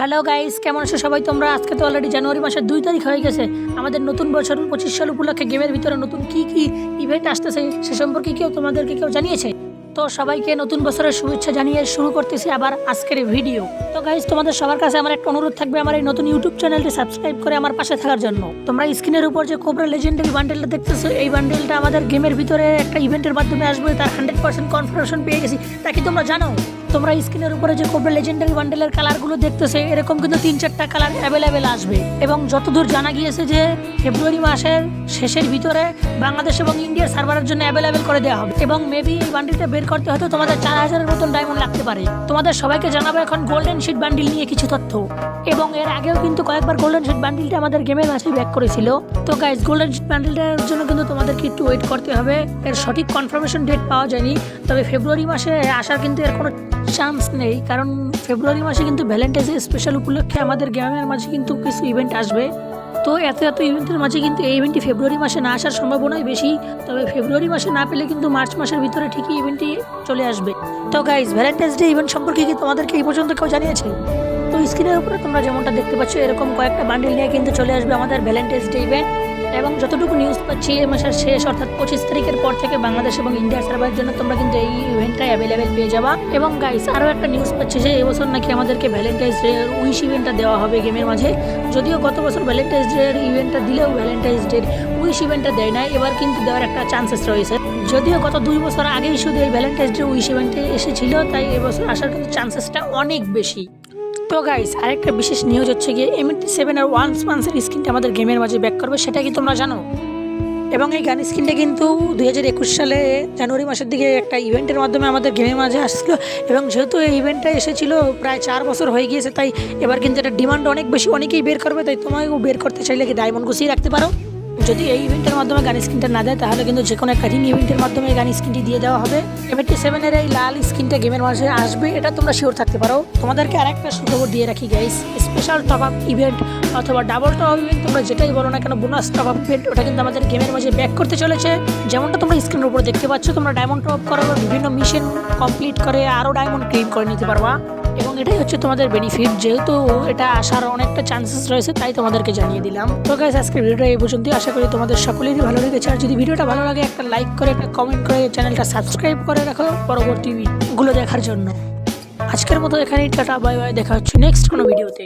Hello guys, কেমন আছো সবাই তোমরা? আজকে তো অলরেডি জানুয়ারি মাসের 2 তারিখ হয়ে গেছে। আমাদের নতুন বছর 25 সাল উপলক্ষে গেমের ভিতরে নতুন কি কি ইভেন্ট আসতেছে সে সম্পর্কে তোমাদেরকে কেউ জানিয়েছে? তো সবাইকে নতুন বছরের শুভেচ্ছা জানিয়ে শুরু করতেছি আবার আজকের ভিডিও। তো গাইস, তোমাদের সবার কাছে আমার একটা অনুরোধ থাকবে আমার এই নতুন ইউটিউব চ্যানেলটি সাবস্ক্রাইব করে আমার পাশে থাকার জন্য। তোমরা স্ক্রিনের উপর যে কোবরা লেজেন্ডারি বান্ডেলটা দেখতেছো, এই বান্ডেলটা আমাদের গেমের ভিতরে একটা ইভেন্টের মাধ্যমে আসবে, তার 100% কনফার্মেশন পেয়ে গেছি। তা কি তোমরা জানো? তোমরা স্ক্রিনের উপরে যে কোবরা লেজেন্ডারি বান্ডেলের কালারগুলো দেখতেছে, এরকম কিন্তু 3-4টা কালার অ্যাভেলেবেল আসবে। এবং যতদূর জানা গিয়েছে যে ফেব্রুয়ারি মাসের শেষের ভিতরে বাংলাদেশ এবং ইন্ডিয়ার সার্ভারের জন্য অ্যাভেলেবেল করে দেওয়া হবে। এবং মেবি এই বান্ডেলটা বের করতে হয়তো তোমাদের 4000-এর মতন ডায়মন্ড লাগতে পারে। তোমাদের সবাইকে জানাবো এখন গোল্ডেন শিট বান্ডিল নিয়ে কিছু তথ্য। এবং এর আগেও কিন্তু কয়েকবার গোল্ডেন শিট বান্ডিলটা আমাদের গেমের মাঝে ব্যাক করেছিল। তো গাইস, গোল্ডেন শিট বান্ডিলটার জন্য কিন্তু তোমাদেরকে একটু ওয়েট করতে হবে। এর সঠিক কনফার্মেশন ডেট পাওয়া যায়নি, তবে ফেব্রুয়ারি মাসে আসার কিন্তু এর কোনো চান্স নেই, কারণ ফেব্রুয়ারি মাসে কিন্তু ভ্যালেন্টাইন্স ডে স্পেশাল উপলক্ষে আমাদের গেমের মাঝে কিন্তু কিছু ইভেন্ট আসবে। তো এত ইভেন্টের মাঝে কিন্তু এই ইভেন্টটি ফেব্রুয়ারি মাসে না আসার সম্ভাবনাই বেশি। তবে ফেব্রুয়ারি মাসে না পেলে কিন্তু মার্চ মাসের ভিতরে ঠিকই ইভেন্টটি চলে আসবে। তো গাইস, ভ্যালেন্টাইন্স ডে ইভেন্ট সম্পর্কে কি তোমাদেরকে এই পর্যন্ত কেউ জানিয়েছে? তো স্ক্রিনের উপরে তোমরা যেমনটা দেখতে পাচ্ছ, এরকম কয়েকটা বান্ডেল নিয়ে কিন্তু চলে আসবে আমাদের ভ্যালেন্টাইন্স ডে ইভেন্ট। এবং যতটুকু নিউজ পাচ্ছি, এই মাসের শেষ অর্থাৎ 25 তারিখের পর থেকে বাংলাদেশ এবং ইন্ডিয়ার সার্ভারের জন্য তোমরা কিন্তু এই ইভেন্টটা অ্যাভেলেবেল পেয়ে যাবা। এবং গাইস, আরও একটা নিউজ পাচ্ছি যে এবছর নাকি আমাদেরকে ভ্যালেন্টাইন্স ডে উইশ ইভেন্টটা দেওয়া হবে গেমের মাঝে। যদিও গত বছর ভ্যালেন্টাইন্স ডে ইভেন্টটা দিলেও ভ্যালেন্টাইন্স ডে উইশ ইভেন্টটা দেয় না, এবার কিন্তু দেওয়ার একটা চান্সেস রয়েছে। যদিও গত 2 বছর আগেই শুধু এই ভ্যালেন্টাইন্স ডে উইশ ইভেন্টে এসেছিল, তাই এবছর আসার কিন্তু চান্সেসটা অনেক বেশি। তো গাইস, আরেকটা বিশেষ নিউজ হচ্ছে গিয়ে M87 আর 1 স্পন্সর স্কিনটা আমাদের গেমের মাঝে ব্যাক করবে, সেটা কি তোমরা জানো? এবং এই গান স্কিনটা কিন্তু 2021 সালে জানুয়ারি মাসের দিকে একটা ইভেন্টের মাধ্যমে আমাদের গেমের মাঝে আসছিল। এবং যেহেতু এই ইভেন্টটা এসেছিল প্রায় 4 বছর হয়ে গিয়েছে, তাই এবার কিন্তু এটা ডিমান্ড অনেক বেশি, অনেকেই বের করবে। তাই তোমাকেও বের করতে চাইলে কি ডায়মন্ড গুছিয়ে রাখতে পারো। যদি এই ইভেন্টের মাধ্যমে গান স্কিনটা না দেয়, তাহলে কিন্তু যে কোনো একটা রিং ইভেন্টের মাধ্যমে এই গান স্কিনটি দিয়ে দেওয়া হবে। M87 এই লাল স্কিনটা গেমের মাঝে আসবে, এটা তোমরা শিওর থাকতে পারো। তোমাদেরকে আরেকটা সুখবর দিয়ে রাখি guys, special top up event অথবা ডাবল টপ আপ ইভেন্ট, তোমরা যেটাই বলো না কেন, বোনাস টপ আপ ইভেন্ট, ওটা কিন্তু আমাদের গেমের মাঝে ব্যাক করতে চলেছে। যেমনটা তোমরা স্ক্রিনের উপর দেখতে পাচ্ছ, তোমরা ডায়মন্ড টপ আপ করার বিভিন্ন মিশন কমপ্লিট করে আরও ডায়মন্ড ক্লেম করে নিতে পারবা। এবং এটাই হচ্ছে তোমাদের বেনিফিট, যেহেতু এটা আসার অনেকটা চান্সেস রয়েছে, তাই তোমাদেরকে জানিয়ে দিলাম। তো গাইস, আজকের ভিডিওটা এই পর্যন্তই। আশা করি তোমাদের সকলেরই ভালো লেগেছে। আর যদি ভিডিওটা ভালো লাগে, একটা লাইক করে, একটা কমেন্ট করে, চ্যানেলটা সাবস্ক্রাইব করে রাখো পরবর্তীগুলো দেখার জন্য। আজকের মতো এখানেই টাটা, বাই বাই, দেখা হচ্ছে নেক্সট কোনো ভিডিওতে।